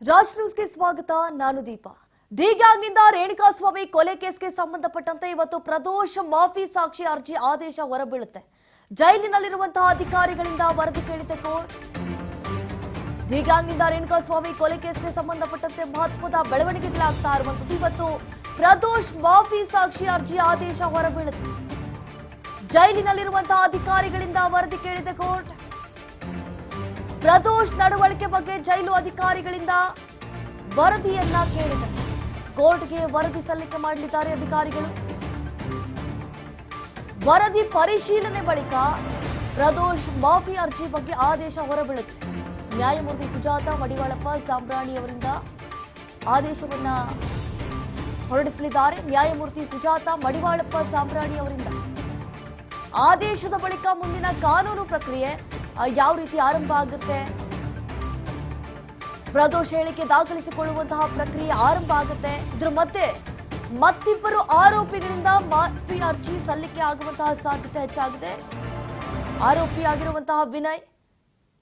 ರಾಜ್ ನ್ಯೂಸ್ಗೆ ಸ್ವಾಗತ. ನಾನು ದೀಪಾ. ಡಿ ಗ್ಯಾಂಗ್ನಿಂದ ರೇಣುಕಾಸ್ವಾಮಿ ಕೊಲೆ ಕೇಸ್ಗೆ ಸಂಬಂಧಪಟ್ಟಂತೆ ಇವತ್ತು ಪ್ರದೋಷ್ ಮಾಫಿ ಸಾಕ್ಷಿ ಅರ್ಜಿ ಆದೇಶ ಹೊರಬೀಳುತ್ತೆ. ಜೈಲಿನಲ್ಲಿರುವಂತಹ ಅಧಿಕಾರಿಗಳಿಂದ ವರದಿ ಕೇಳಿದೆ ಕೋರ್ಟ್. ಡಿ ಗ್ಯಾಂಗ್ನಿಂದ ರೇಣುಕಾಸ್ವಾಮಿ ಕೊಲೆ ಕೇಸ್ಗೆ ಸಂಬಂಧಪಟ್ಟಂತೆ ಮಹತ್ವದ ಬೆಳವಣಿಗೆಗಳಾಗ್ತಾ ಇರುವಂತದ್ದು. ಇವತ್ತು ಪ್ರದೋಷ್ ಮಾಫಿ ಸಾಕ್ಷಿ ಅರ್ಜಿ ಆದೇಶ ಹೊರಬೀಳುತ್ತೆ. ಜೈಲಿನಲ್ಲಿರುವಂತಹ ಅಧಿಕಾರಿಗಳಿಂದ ವರದಿ ಕೇಳಿದೆ ಕೋರ್ಟ್. ಪ್ರದೋಷ್ ನಡವಳಿಕೆ ಬಗ್ಗೆ ಜೈಲು ಅಧಿಕಾರಿಗಳಿಂದ ವರದಿಯನ್ನ ಕೇಳಿದೆ. ಕೋರ್ಟ್ಗೆ ವರದಿ ಸಲ್ಲಿಕೆ ಮಾಡಲಿದ್ದಾರೆ ಅಧಿಕಾರಿಗಳು. ವರದಿ ಪರಿಶೀಲನೆ ಬಳಿಕ ಪ್ರದೋಷ್ ಮಾಫಿ ಅರ್ಜಿ ಬಗ್ಗೆ ಆದೇಶ ಹೊರಬೀಳುತ್ತೆ. ನ್ಯಾಯಮೂರ್ತಿ ಸುಜಾತ ಮಡಿವಾಳಪ್ಪ ಸಾಂಬ್ರಾಣಿ ಅವರಿಂದ ಆದೇಶವನ್ನ ಹೊರಡಿಸಲಿದ್ದಾರೆ. ನ್ಯಾಯಮೂರ್ತಿ ಸುಜಾತ ಮಡಿವಾಳಪ್ಪ ಸಾಂಬ್ರಾಣಿ ಅವರಿಂದ ಆದೇಶದ ಬಳಿಕ ಮುಂದಿನ ಕಾನೂನು ಪ್ರಕ್ರಿಯೆ ಯಾವ ರೀತಿ ಆರಂಭ ಆಗುತ್ತೆ, ಪ್ರದೋಷ್ ಹೇಳಿಕೆ ದಾಖಲಿಸಿಕೊಳ್ಳುವಂತಹ ಪ್ರಕ್ರಿಯೆ ಆರಂಭ ಆಗುತ್ತೆ. ಇದರ ಮಧ್ಯೆ ಮತ್ತಿಬ್ಬರು ಆರೋಪಿಗಳಿಂದ ಮಾಫಿ ಅರ್ಜಿ ಸಲ್ಲಿಕೆ ಆಗುವಂತಹ ಸಾಧ್ಯತೆ ಹೆಚ್ಚಾಗಿದೆ. ಆರೋಪಿಯಾಗಿರುವಂತಹ ವಿನಯ್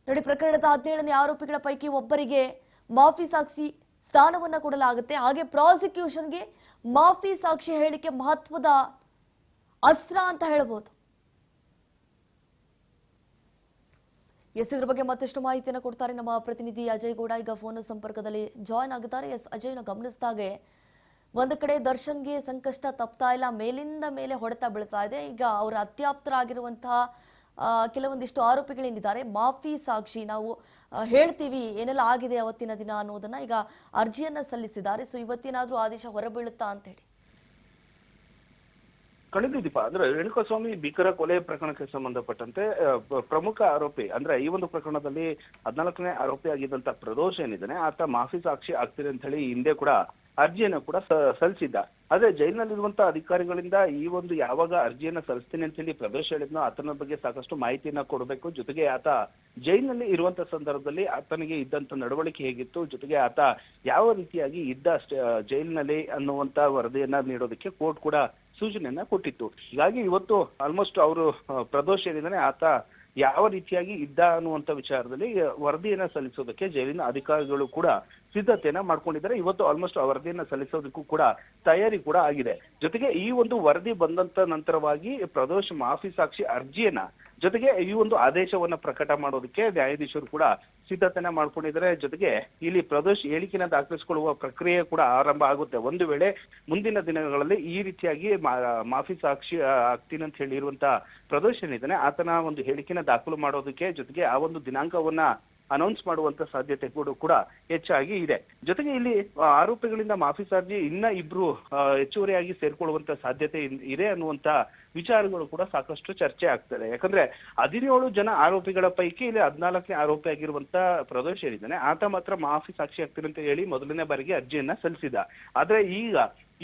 ನೋಡಿ, ಪ್ರಕರಣದ 17ನೇ ಆರೋಪಿಗಳ ಪೈಕಿ ಒಬ್ಬರಿಗೆ ಮಾಫಿ ಸಾಕ್ಷಿ ಸ್ಥಾನವನ್ನ ಕೊಡಲಾಗುತ್ತೆ. ಹಾಗೆ ಪ್ರಾಸಿಕ್ಯೂಷನ್ಗೆ ಮಾಫಿ ಸಾಕ್ಷಿ ಹೇಳಿಕೆ ಮಹತ್ವದ ಅಸ್ತ್ರ ಅಂತ ಹೇಳಬಹುದು. ಇದ್ರ ಬಗ್ಗೆ ಮತ್ತಷ್ಟು ಮಾಹಿತಿಯನ್ನು ಕೊಡ್ತಾರೆ ನಮ್ಮ ಪ್ರತಿನಿಧಿ ಅಜಯ್ ಗೌಡ. ಈಗ ಫೋನ್ ಸಂಪರ್ಕದಲ್ಲಿ ಜಾಯ್ನ್ ಆಗಿದ್ದಾರೆ. ಅಜಯ್ನ ಗಮನಿಸಿದಾಗೆ ಒಂದು ಕಡೆ ದರ್ಶನ್ಗೆ ಸಂಕಷ್ಟ ತಪ್ತಾ ಇಲ್ಲ, ಮೇಲಿಂದ ಮೇಲೆ ಹೊಡೆತ ಬೀಳ್ತಾ ಇದೆ. ಈಗ ಅವರ ಅತ್ಯಾಪ್ತರಾಗಿರುವಂತಹ ಕೆಲವೊಂದಿಷ್ಟು ಆರೋಪಿಗಳೇನಿದ್ದಾರೆ, ಮಾಫಿ ಸಾಕ್ಷಿ ನಾವು ಹೇಳ್ತೀವಿ ಏನೆಲ್ಲ ಆಗಿದೆ ಅವತ್ತಿನ ದಿನ ಅನ್ನೋದನ್ನ ಈಗ ಅರ್ಜಿಯನ್ನ ಸಲ್ಲಿಸಿದ್ದಾರೆ. ಸೊ ಇವತ್ತೇನಾದ್ರೂ ಆದೇಶ ಹೊರಬೀಳುತ್ತಾ ಅಂತ ಹೇಳಿ? ಖಂಡಿತ ದೀಪ, ಅಂದ್ರೆ ರೇಣುಕಾಸ್ವಾಮಿ ಭೀಕರ ಕೊಲೆ ಪ್ರಕರಣಕ್ಕೆ ಸಂಬಂಧಪಟ್ಟಂತೆ ಪ್ರಮುಖ ಆರೋಪಿ ಅಂದ್ರೆ ಈ ಒಂದು ಪ್ರಕರಣದಲ್ಲಿ 14ನೇ ಆರೋಪಿ ಆಗಿದ್ದಂತ ಪ್ರದೋಷ್ ಏನಿದ್ದಾನೆ, ಆತ ಮಾಫಿ ಸಾಕ್ಷಿ ಆಗ್ತಿದೆ ಅಂತ ಹೇಳಿ ಹಿಂದೆ ಕೂಡ ಅರ್ಜಿಯನ್ನು ಕೂಡ ಸಲ್ಲಿಸಿದ್ದ. ಆದ್ರೆ ಜೈಲಿನಲ್ಲಿರುವಂತಹ ಅಧಿಕಾರಿಗಳಿಂದ ಈ ಒಂದು ಯಾವಾಗ ಅರ್ಜಿಯನ್ನ ಸಲ್ಲಿಸ್ತೀನಿ ಅಂತ ಹೇಳಿ ಪ್ರದೋಷ್ ಹೇಳಿದ್ನೋ ಆತನ ಬಗ್ಗೆ ಸಾಕಷ್ಟು ಮಾಹಿತಿಯನ್ನ ಕೊಡಬೇಕು. ಜೊತೆಗೆ ಆತ ಜೈಲಿನಲ್ಲಿ ಇರುವಂತ ಸಂದರ್ಭದಲ್ಲಿ ಆತನಿಗೆ ಇದ್ದಂತ ನಡವಳಿಕೆ ಹೇಗಿತ್ತು, ಜೊತೆಗೆ ಆತ ಯಾವ ರೀತಿಯಾಗಿ ಇದ್ದ ಜೈಲಿನಲ್ಲಿ ಅನ್ನುವಂತ ವರದಿಯನ್ನ ನೀಡೋದಕ್ಕೆ ಕೋರ್ಟ್ ಕೂಡ ಸೂಚನೆಯನ್ನ ಕೊಟ್ಟಿತ್ತು. ಹೀಗಾಗಿ ಇವತ್ತು ಆಲ್ಮೋಸ್ಟ್ ಅವರು ಪ್ರದೋಷ್ ಏನಿದ್ದಾನೆ ಆತ ಯಾವ ರೀತಿಯಾಗಿ ಇದ್ದ ಅನ್ನುವಂತ ವಿಚಾರದಲ್ಲಿ ವರದಿಯನ್ನ ಸಲ್ಲಿಸೋದಕ್ಕೆ ಜೈಲಿನ ಅಧಿಕಾರಿಗಳು ಕೂಡ ಸಿದ್ಧತೆಯನ್ನ ಮಾಡ್ಕೊಂಡಿದ್ದಾರೆ. ಇವತ್ತು ಆಲ್ಮೋಸ್ಟ್ ಆ ವರದಿಯನ್ನ ಸಲ್ಲಿಸೋದಕ್ಕೂ ಕೂಡ ತಯಾರಿ ಕೂಡ ಆಗಿದೆ. ಜೊತೆಗೆ ಈ ಒಂದು ವರದಿ ಬಂದಂತ ನಂತರವಾಗಿ ಪ್ರದೋಷ್ ಮಾಫಿ ಸಾಕ್ಷಿ ಅರ್ಜಿಯನ್ನ ಜೊತೆಗೆ ಈ ಒಂದು ಆದೇಶವನ್ನ ಪ್ರಕಟ ಮಾಡೋದಕ್ಕೆ ನ್ಯಾಯಾಧೀಶರು ಕೂಡ ಸಿದ್ಧತೆಯನ್ನ ಮಾಡ್ಕೊಂಡಿದ್ದಾರೆ. ಜೊತೆಗೆ ಇಲ್ಲಿ ಪ್ರದೋಷ್ ಹೇಳಿಕೆನ ದಾಖಲಿಸಿಕೊಳ್ಳುವ ಪ್ರಕ್ರಿಯೆ ಕೂಡ ಆರಂಭ ಆಗುತ್ತೆ. ಒಂದು ವೇಳೆ ಮುಂದಿನ ದಿನಗಳಲ್ಲಿ ಈ ರೀತಿಯಾಗಿ ಮಾಫಿ ಸಾಕ್ಷಿ ಆಗ್ತೀನಿ ಅಂತ ಹೇಳಿರುವಂತ ಪ್ರದೋಷ್ ಏನಿದ್ದಾನೆ ಆತನ ಒಂದು ಹೇಳಿಕೆನ ದಾಖಲು ಮಾಡೋದಕ್ಕೆ ಜೊತೆಗೆ ಆ ಒಂದು ದಿನಾಂಕವನ್ನ ಅನೌನ್ಸ್ ಮಾಡುವಂತ ಸಾಧ್ಯತೆ ಕೂಡ ಹೆಚ್ಚಾಗಿ ಇದೆ. ಜೊತೆಗೆ ಇಲ್ಲಿ ಆರೋಪಿಗಳಿಂದ ಮಾಫಿ ಅರ್ಜಿ ಇನ್ನ ಇಬ್ರು ಹೆಚ್ಚುವರಿಯಾಗಿ ಸೇರ್ಕೊಳ್ಳುವಂತ ಸಾಧ್ಯತೆ ಇದೆ ಅನ್ನುವಂತ ವಿಚಾರಗಳು ಕೂಡ ಸಾಕಷ್ಟು ಚರ್ಚೆ ಆಗ್ತದೆ. ಯಾಕಂದ್ರೆ 17 ಜನ ಆರೋಪಿಗಳ ಪೈಕಿ ಇಲ್ಲಿ 14ನೇ ಆರೋಪಿ ಆಗಿರುವಂತ ಪ್ರದೋಷ್ ಏನಿದ್ದಾನೆ ಆತ ಮಾತ್ರ ಮಾಫಿ ಸಾಕ್ಷಿ ಆಗ್ತೀನಿ ಅಂತ ಹೇಳಿ ಮೊದಲನೇ ಬಾರಿಗೆ ಅರ್ಜಿಯನ್ನ ಸಲ್ಲಿಸಿದ. ಆದ್ರೆ ಈಗ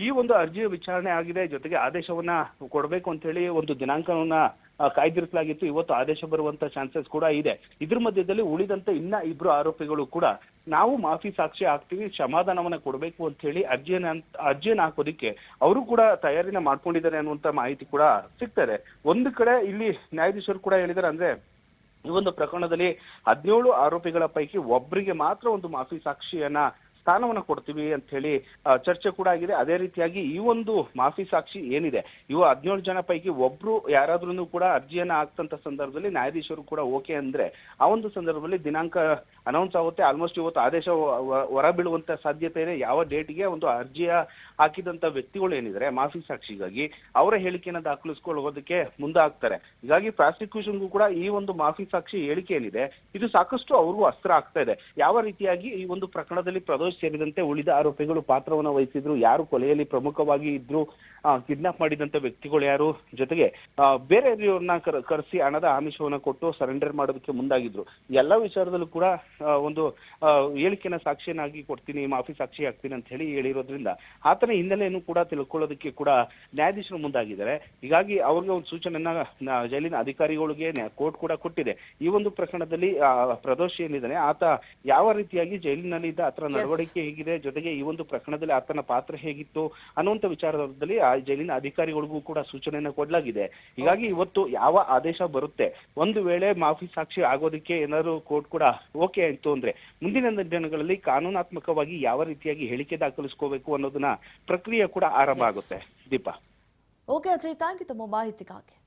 ಈ ಒಂದು ಅರ್ಜಿಯ ವಿಚಾರಣೆ ಆಗಿದೆ, ಜೊತೆಗೆ ಆದೇಶವನ್ನ ಕೊಡ್ಬೇಕು ಅಂತ ಹೇಳಿ ಒಂದು ದಿನಾಂಕವನ್ನ ಕಾಯ್ದಿರಿಸಲಾಗಿತ್ತು. ಇವತ್ತು ಆದೇಶ ಬರುವಂತ ಚಾನ್ಸಸ್ ಕೂಡ ಇದೆ. ಇದ್ರ ಮಧ್ಯದಲ್ಲಿ ಉಳಿದಂತ ಇನ್ನ ಇಬ್ರು ಆರೋಪಿಗಳು ಕೂಡ ನಾವು ಮಾಫಿ ಸಾಕ್ಷಿ ಆಗ್ತೀವಿ, ಕ್ಷಮಾದಾನವನ್ನ ಕೊಡ್ಬೇಕು ಅಂತ ಹೇಳಿ ಅರ್ಜಿಯನ್ನ ಹಾಕೋದಿಕ್ಕೆ ಅವರು ಕೂಡ ತಯಾರಿನ ಮಾಡ್ಕೊಂಡಿದ್ದಾರೆ ಅನ್ನುವಂತ ಮಾಹಿತಿ ಕೂಡ ಸಿಗ್ತದೆ. ಒಂದು ಕಡೆ ಇಲ್ಲಿ ನ್ಯಾಯಾಧೀಶರು ಕೂಡ ಹೇಳಿದ್ದಾರೆ, ಅಂದ್ರೆ ಈ ಒಂದು ಪ್ರಕರಣದಲ್ಲಿ 17 ಆರೋಪಿಗಳ ಪೈಕಿ ಒಬ್ಬರಿಗೆ ಮಾತ್ರ ಒಂದು ಮಾಫಿ ಸಾಕ್ಷಿಯನ್ನ ಸ್ಥಾನವನ್ನ ಕೊಡ್ತೀವಿ ಅಂತ ಹೇಳಿ ಚರ್ಚೆ ಕೂಡ ಆಗಿದೆ. ಅದೇ ರೀತಿಯಾಗಿ ಈ ಒಂದು ಮಾಫಿ ಸಾಕ್ಷಿ ಏನಿದೆ ಇವು 17 ಜನ ಪೈಕಿ ಒಬ್ರು ಯಾರಾದ್ರೂ ಕೂಡ ಅರ್ಜಿಯನ್ನ ಹಾಕ್ತಂತ ಸಂದರ್ಭದಲ್ಲಿ ನ್ಯಾಯಾಧೀಶರು ಕೂಡ ಓಕೆ ಅಂದ್ರೆ ಆ ಒಂದು ಸಂದರ್ಭದಲ್ಲಿ ದಿನಾಂಕ ಅನೌನ್ಸ್ ಆಗುತ್ತೆ. ಆಲ್ಮೋಸ್ಟ್ ಇವತ್ತು ಆದೇಶ ಹೊರ ಬೀಳುವಂತ ಸಾಧ್ಯತೆ ಇದೆ. ಯಾವ ಡೇಟ್ಗೆ ಒಂದು ಅರ್ಜಿಯ ಹಾಕಿದಂತ ವ್ಯಕ್ತಿಗಳು ಏನಿದ್ದಾರೆ ಮಾಫಿ ಸಾಕ್ಷಿಗಾಗಿ ಅವರ ಹೇಳಿಕೆಯನ್ನ ದಾಖಲಿಸಿಕೊಳ್ಳೋದಕ್ಕೆ ಮುಂದಾಗ್ತಾರೆ. ಹೀಗಾಗಿ ಪ್ರಾಸಿಕ್ಯೂಷನ್ಗೂ ಕೂಡ ಈ ಒಂದು ಮಾಫಿ ಸಾಕ್ಷಿ ಹೇಳಿಕೆ ಏನಿದೆ ಇದು ಸಾಕಷ್ಟು ಅವ್ರಿಗೂ ಅಸ್ತ್ರ ಆಗ್ತಾ ಇದೆ. ಯಾವ ರೀತಿಯಾಗಿ ಈ ಒಂದು ಪ್ರಕರಣದಲ್ಲಿ ಪ್ರದೋಷ್ ಸೇರಿದಂತೆ ಉಳಿದ ಆರೋಪಿಗಳು ಪಾತ್ರವನ್ನ ವಹಿಸಿದ್ರು, ಯಾರು ಕೊಲೆಯಲ್ಲಿ ಪ್ರಮುಖವಾಗಿ ಇದ್ರು, ಕಿಡ್ನಾಪ್ ಮಾಡಿದಂತ ವ್ಯಕ್ತಿಗಳು ಯಾರು, ಜೊತೆಗೆ ಬೇರೆಯವ್ರನ್ನ ಕರೆಸಿ ಹಣದ ಆಮಿಷವನ್ನ ಕೊಟ್ಟು ಸರೆಂಡರ್ ಮಾಡೋದಕ್ಕೆ ಮುಂದಾಗಿದ್ರು. ಎಲ್ಲ ವಿಚಾರದಲ್ಲೂ ಕೂಡ ಒಂದು ಹೇಳಿಕೆನ ಸಾಕ್ಷಿಯನ್ನಾಗಿ ಕೊಡ್ತೀನಿ, ಮಾಫಿ ಸಾಕ್ಷಿ ಆಗ್ತೀನಿ ಅಂತ ಹೇಳಿ ಹೇಳಿರೋದ್ರಿಂದ ಆತನ ಹಿನ್ನೆಲೆಯನ್ನು ಕೂಡ ತಿಳ್ಕೊಳ್ಳೋದಕ್ಕೆ ಕೂಡ ನ್ಯಾಯಾಧೀಶರು ಮುಂದಾಗಿದ್ದಾರೆ. ಹೀಗಾಗಿ ಅವ್ರಿಗೆ ಒಂದು ಸೂಚನೆಯನ್ನ ಜೈಲಿನ ಅಧಿಕಾರಿಗಳಿಗೆ ಕೋರ್ಟ್ ಕೂಡ ಕೊಟ್ಟಿದೆ. ಈ ಒಂದು ಪ್ರಕರಣದಲ್ಲಿ ಪ್ರದೋಷ್ ಏನಿದ್ದಾನೆ ಆತ ಯಾವ ರೀತಿಯಾಗಿ ಜೈಲಿನಲ್ಲಿ ಇದ್ದ ಆತನ ನಡವಳಿಕೆ ಹೇಗಿದೆ, ಜೊತೆಗೆ ಈ ಒಂದು ಪ್ರಕರಣದಲ್ಲಿ ಆತನ ಪಾತ್ರ ಹೇಗಿತ್ತು ಅನ್ನುವಂತ ವಿಚಾರದಲ್ಲಿ ಜೈಲಿನ ಅಧಿಕಾರಿಗಳಿಗೂ ಕೂಡ ಸೂಚನೆಯನ್ನ ಕೊಡಲಾಗಿದೆ. ಹೀಗಾಗಿ ಇವತ್ತು ಯಾವ ಆದೇಶ ಬರುತ್ತೆ, ಒಂದು ವೇಳೆ ಮಾಫಿ ಸಾಕ್ಷಿ ಆಗೋದಕ್ಕೆ ಏನಾದ್ರು ಕೋರ್ಟ್ ಕೂಡ ಓಕೆ ಆಯ್ತು ಅಂದ್ರೆ ಮುಂದಿನ ದಿನಗಳಲ್ಲಿ ಕಾನೂನಾತ್ಮಕವಾಗಿ ಯಾವ ರೀತಿಯಾಗಿ ಹೇಳಿಕೆ ದಾಖಲಿಸ್ಕೋಬೇಕು ಅನ್ನೋದನ್ನ ಪ್ರಕ್ರಿಯೆ ಕೂಡ ಆರಂಭ ಆಗುತ್ತೆ. Deepa. Okay Ajay, thank you ತಮ್ಮ ಮಾಹಿತಿಗಾಗಿ.